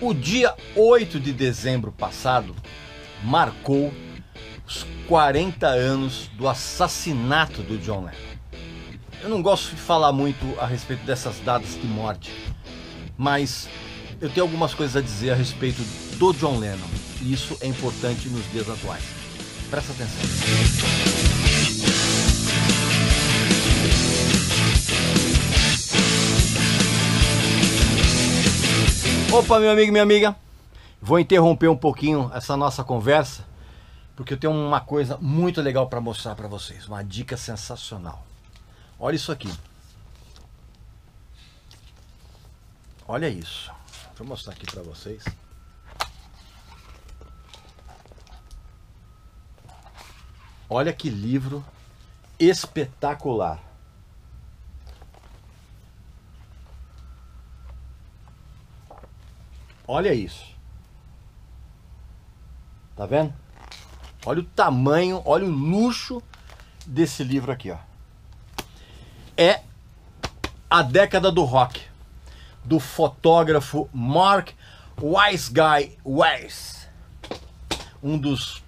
O dia 8 de dezembro passado marcou os 40 anos do assassinato do John Lennon. Eu não gosto de falar muito a respeito dessas datas de morte, mas eu tenho algumas coisas a dizer a respeito do John Lennon, e isso é importante nos dias atuais. Presta atenção. Opa, meu amigo e minha amiga, vou interromper um pouquinho essa nossa conversa, porque eu tenho uma coisa muito legal para mostrar para vocês, uma dica sensacional. Olha isso aqui. Olha isso. Deixa eu mostrar aqui para vocês. Olha que livro espetacular. Olha isso. Tá vendo? Olha o tamanho, olha o luxo desse livro aqui, ó. É A Década do Rock, do fotógrafo Mark Wiseguy Weiss, um dos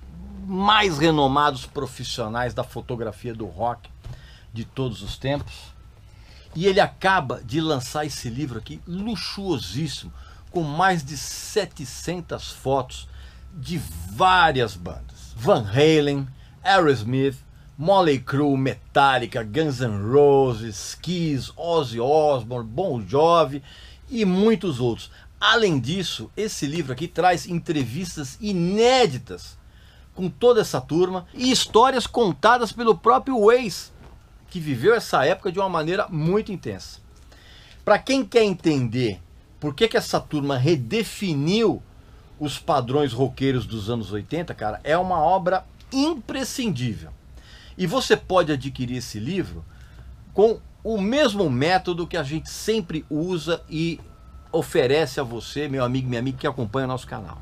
mais renomados profissionais da fotografia do rock de todos os tempos. E ele acaba de lançar esse livro aqui, luxuosíssimo, com mais de 700 fotos de várias bandas. Van Halen, Aerosmith, Motley Crue, Metallica, Guns N' Roses, Kiss, Ozzy Osbourne, Bon Jovi e muitos outros. Além disso, esse livro aqui traz entrevistas inéditas com toda essa turma e histórias contadas pelo próprio Weiss, que viveu essa época de uma maneira muito intensa. Para quem quer entender por que essa turma redefiniu os padrões roqueiros dos anos 80, cara, é uma obra imprescindível. E você pode adquirir esse livro com o mesmo método que a gente sempre usa e oferece a você, meu amigo e minha amiga que acompanha o nosso canal.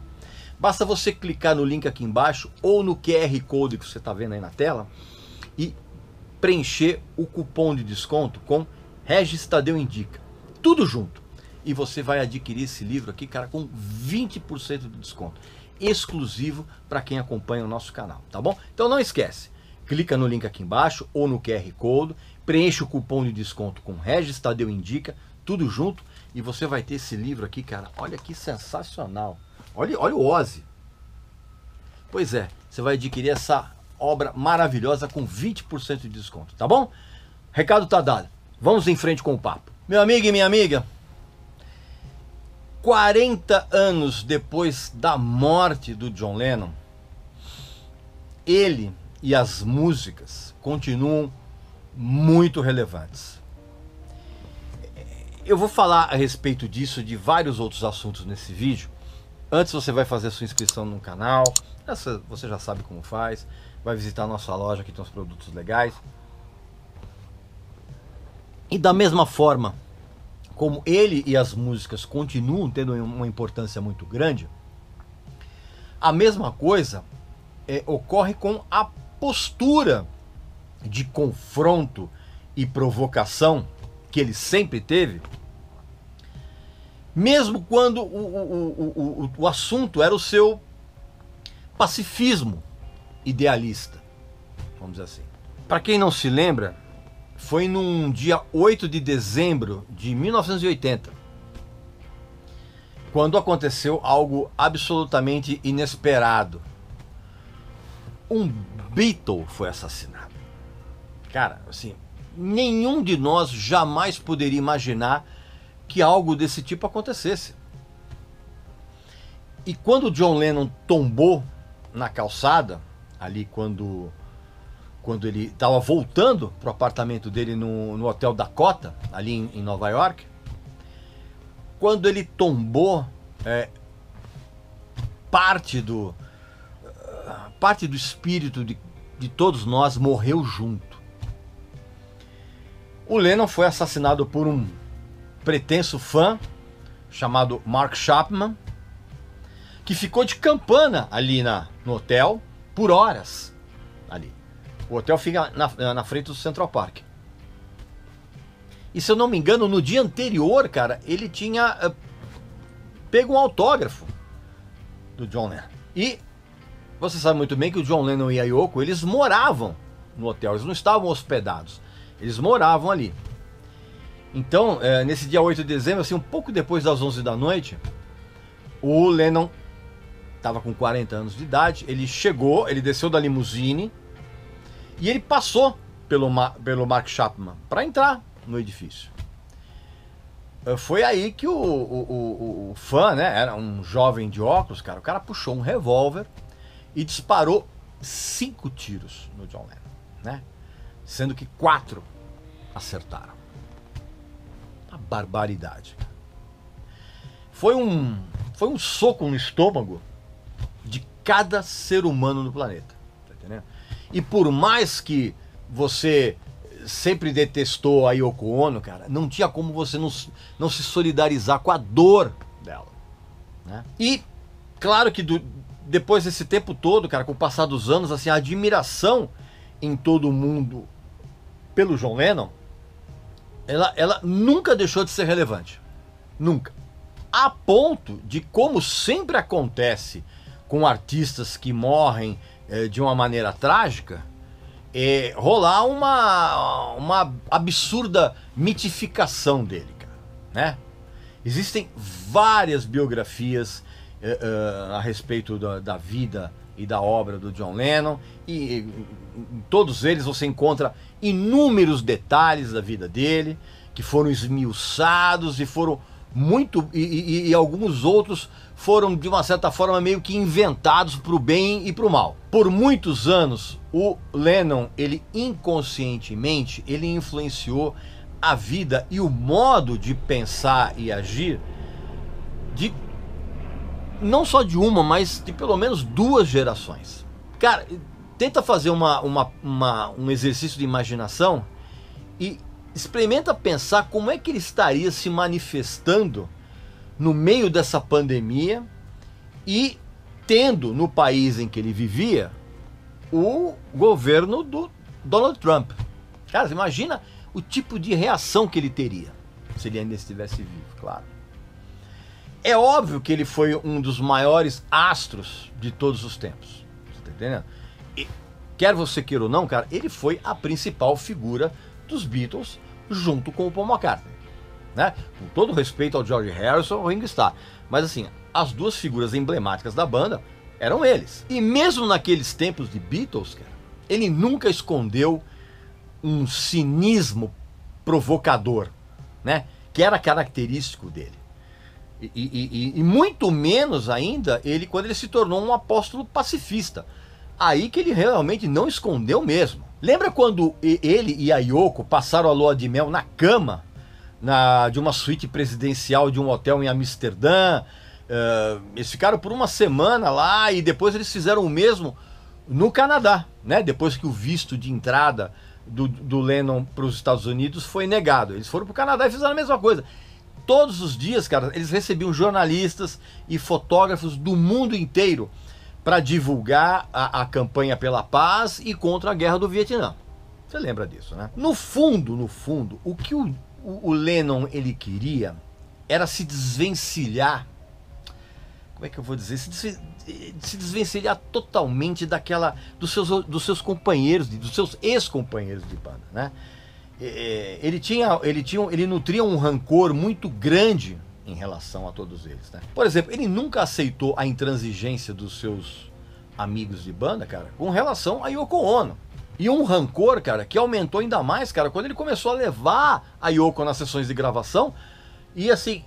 Basta você clicar no link aqui embaixo ou no QR Code que você está vendo aí na tela e preencher o cupom de desconto com Regis Tadeu Indica. Tudo junto. E você vai adquirir esse livro aqui, cara, com 20% de desconto. Exclusivo para quem acompanha o nosso canal, tá bom? Então não esquece. Clica no link aqui embaixo ou no QR Code, preenche o cupom de desconto com Regis Tadeu Indica, tudo junto, e você vai ter esse livro aqui, cara. Olha que sensacional. Olha o Ozzy. Pois é, você vai adquirir essa obra maravilhosa com 20% de desconto, tá bom? Recado tá dado. Vamos em frente com o papo. Meu amigo e minha amiga, 40 anos depois da morte do John Lennon, ele e as músicas continuam muito relevantes. Eu vou falar a respeito disso, de vários outros assuntos nesse vídeo. Antes você vai fazer sua inscrição no canal, você já sabe como faz, vai visitar a nossa loja que tem uns produtos legais. E da mesma forma como ele e as músicas continuam tendo uma importância muito grande, a mesma coisa ocorre com a postura de confronto e provocação que ele sempre teve, mesmo quando o assunto era o seu pacifismo idealista, vamos dizer assim. Para quem não se lembra, foi num dia 8 de dezembro de 1980, quando aconteceu algo absolutamente inesperado. Um Beatle foi assassinado. Cara, assim, nenhum de nós jamais poderia imaginar que algo desse tipo acontecesse. E quando John Lennon tombou na calçada, ali quando ele estava voltando para o apartamento dele no Hotel Dakota, ali em Nova York, quando ele tombou, parte do espírito de todos nós morreu junto. O Lennon foi assassinado por um pretenso fã chamado Mark Chapman, que ficou de campana ali no hotel por horas ali. O hotel fica na frente do Central Park. E se eu não me engano, no dia anterior, cara, ele tinha pego um autógrafo do John Lennon. E você sabe muito bem que o John Lennon e a Yoko, eles moravam no hotel, eles não estavam hospedados, eles moravam ali. Então, nesse dia 8 de dezembro, assim, um pouco depois das 11 da noite, o Lennon estava com 40 anos de idade, ele chegou, ele desceu da limusine e ele passou pelo Mark Chapman para entrar no edifício. Foi aí que o fã, né, era um jovem de óculos, cara, o cara puxou um revólver e disparou 5 tiros no John Lennon, né? Sendo que 4 acertaram. Uma barbaridade. Foi um soco no estômago de cada ser humano no planeta, tá entendendo? E por mais que você sempre detestou a Yoko Ono, cara, não tinha como você não se solidarizar com a dor dela, né? E claro que depois desse tempo todo, cara, com o passar dos anos, assim, a admiração em todo mundo pelo John Lennon, ela nunca deixou de ser relevante. Nunca. A ponto de, como sempre acontece com artistas que morrem de uma maneira trágica, rolar uma absurda mitificação dele, cara, né? Existem várias biografias a respeito da vida e da obra do John Lennon, e em todos eles você encontra inúmeros detalhes da vida dele, que foram esmiuçados e foram muito, e alguns outros foram de uma certa forma meio que inventados para o bem e para o mal. Por muitos anos o Lennon, ele inconscientemente, ele influenciou a vida e o modo de pensar e agir de não só de uma, mas de pelo menos 2 gerações. Cara, tenta fazer um exercício de imaginação e experimenta pensar como é que ele estaria se manifestando no meio dessa pandemia e tendo no país em que ele vivia o governo do Donald Trump. Cara, imagina o tipo de reação que ele teria se ele ainda estivesse vivo, claro. É óbvio que ele foi um dos maiores astros de todos os tempos. Você tá entendendo? E, quer você queira ou não, cara, ele foi a principal figura dos Beatles junto com o Paul McCartney, né? Com todo respeito ao George Harrison, ao Ringo Starr. Mas assim, as 2 figuras emblemáticas da banda eram eles. E mesmo naqueles tempos de Beatles, cara, ele nunca escondeu um cinismo provocador, né? Que era característico dele. E muito menos ainda quando ele se tornou um apóstolo pacifista. Aí que ele realmente não escondeu mesmo. Lembra quando ele e a Yoko passaram a lua de mel na cama de uma suíte presidencial de um hotel em Amsterdã? Eles ficaram por uma semana lá e depois eles fizeram o mesmo no Canadá, né? Depois que o visto de entrada do Lennon para os Estados Unidos foi negado. Eles foram para o Canadá e fizeram a mesma coisa. Todos os dias, cara, eles recebiam jornalistas e fotógrafos do mundo inteiro para divulgar a campanha pela paz e contra a guerra do Vietnã. Você lembra disso, né? No fundo, o que o Lennon ele queria era se desvencilhar. Como é que eu vou dizer? Se desvencilhar totalmente dos seus companheiros, dos seus ex-companheiros de banda, né? Ele nutria um rancor muito grande em relação a todos eles, né? Por exemplo, ele nunca aceitou a intransigência dos seus amigos de banda, cara, com relação a Yoko Ono. E um rancor, cara, que aumentou ainda mais, cara, quando ele começou a levar a Yoko nas sessões de gravação. E assim,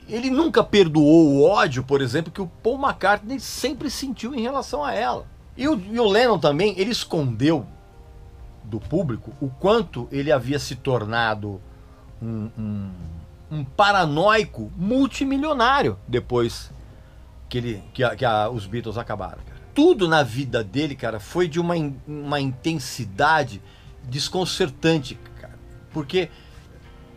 ele nunca perdoou o ódio, por exemplo, que o Paul McCartney sempre sentiu em relação a ela. E o Lennon também, ele escondeu do público o quanto ele havia se tornado um paranoico multimilionário depois que os Beatles acabaram, cara. Tudo na vida dele, cara, foi de uma intensidade desconcertante, cara. Porque,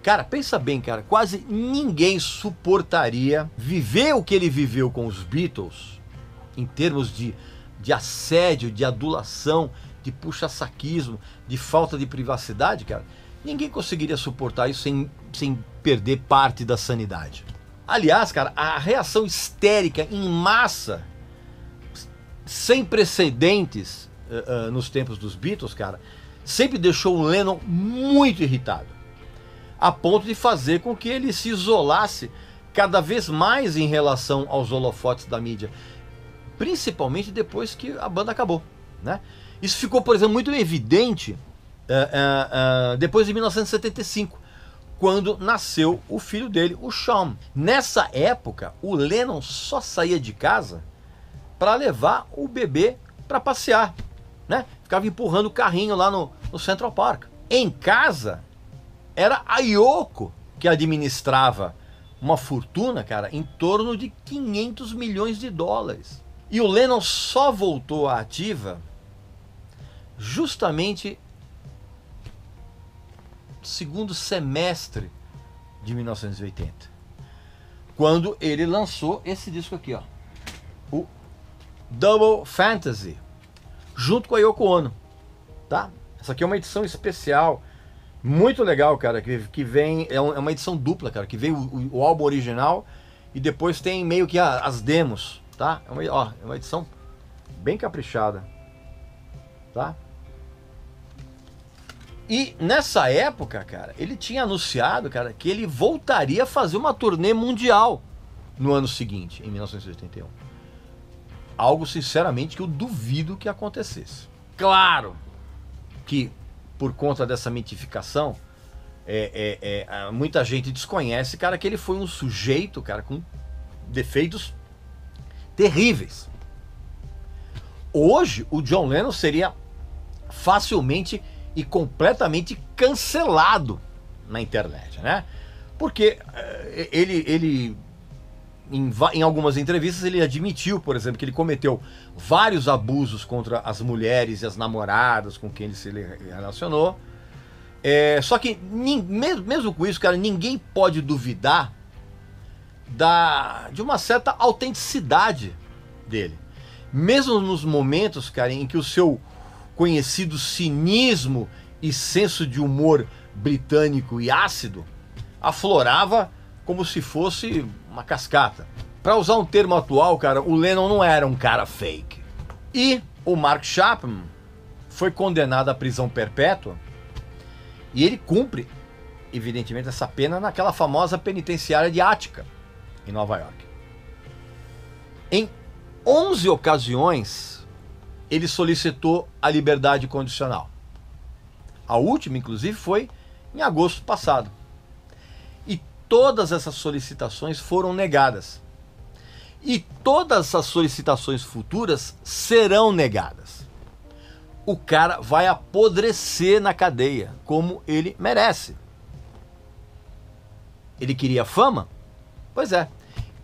cara, pensa bem, cara, quase ninguém suportaria viver o que ele viveu com os Beatles em termos de assédio, de adulação, de puxa-saquismo, de falta de privacidade, cara. Ninguém conseguiria suportar isso sem perder parte da sanidade. Aliás, cara, a reação histérica em massa, sem precedentes nos tempos dos Beatles, cara, sempre deixou o Lennon muito irritado, a ponto de fazer com que ele se isolasse cada vez mais em relação aos holofotes da mídia, principalmente depois que a banda acabou, né? Isso ficou, por exemplo, muito evidente depois de 1975, quando nasceu o filho dele, o Sean. Nessa época, o Lennon só saía de casa para levar o bebê para passear, né? Ficava empurrando o carrinho lá no Central Park. Em casa, era a Yoko que administrava uma fortuna, cara, em torno de 500 milhões de dólares. E o Lennon só voltou à ativa justamente segundo semestre de 1980, quando ele lançou esse disco aqui, ó, o Double Fantasy, junto com a Yoko Ono, tá? Essa aqui é uma edição especial, muito legal, cara, que vem, é uma edição dupla, cara, que vem o álbum original e depois tem meio que as demos, tá? É uma edição bem caprichada, tá? E nessa época, cara, ele tinha anunciado, cara, que ele voltaria a fazer uma turnê mundial no ano seguinte, em 1981. Algo, sinceramente, que eu duvido que acontecesse. Claro que, por conta dessa mitificação, muita gente desconhece, cara, que ele foi um sujeito, cara, com defeitos terríveis. Hoje, o John Lennon seria facilmente e completamente cancelado na internet, né? Porque ele em algumas entrevistas ele admitiu, por exemplo, que ele cometeu vários abusos contra as mulheres e as namoradas com quem ele se relacionou. Só que mesmo com isso, cara, ninguém pode duvidar de uma certa autenticidade dele. Mesmo nos momentos, cara, em que o seu conhecido cinismo e senso de humor britânico e ácido aflorava como se fosse uma cascata. Para usar um termo atual, cara, o Lennon não era um cara fake. E o Mark Chapman foi condenado à prisão perpétua e ele cumpre, evidentemente, essa pena naquela famosa penitenciária de Ática, em Nova York. Em 11 ocasiões, ele solicitou a liberdade condicional. A última, inclusive, foi em agosto passado. E todas essas solicitações foram negadas. E todas as solicitações futuras serão negadas. O cara vai apodrecer na cadeia, como ele merece. Ele queria fama? Pois é,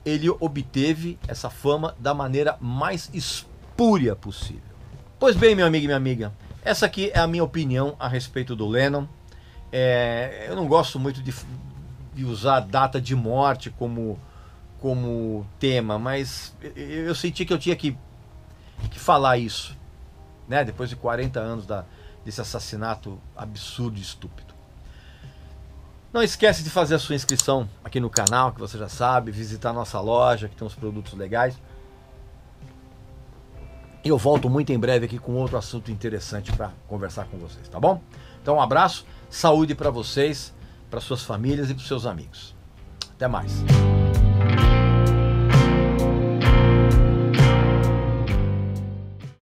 ele obteve essa fama da maneira mais espúria possível. Pois bem, meu amigo e minha amiga, essa aqui é a minha opinião a respeito do Lennon. Eu não gosto muito de usar a data de morte como tema, mas eu senti que eu tinha que falar isso, né? Depois de 40 anos desse assassinato absurdo e estúpido. Não esquece de fazer a sua inscrição aqui no canal, que você já sabe, visitar a nossa loja, que tem uns produtos legais. E eu volto muito em breve aqui com outro assunto interessante para conversar com vocês, tá bom? Então um abraço, saúde para vocês, para suas famílias e para seus amigos. Até mais.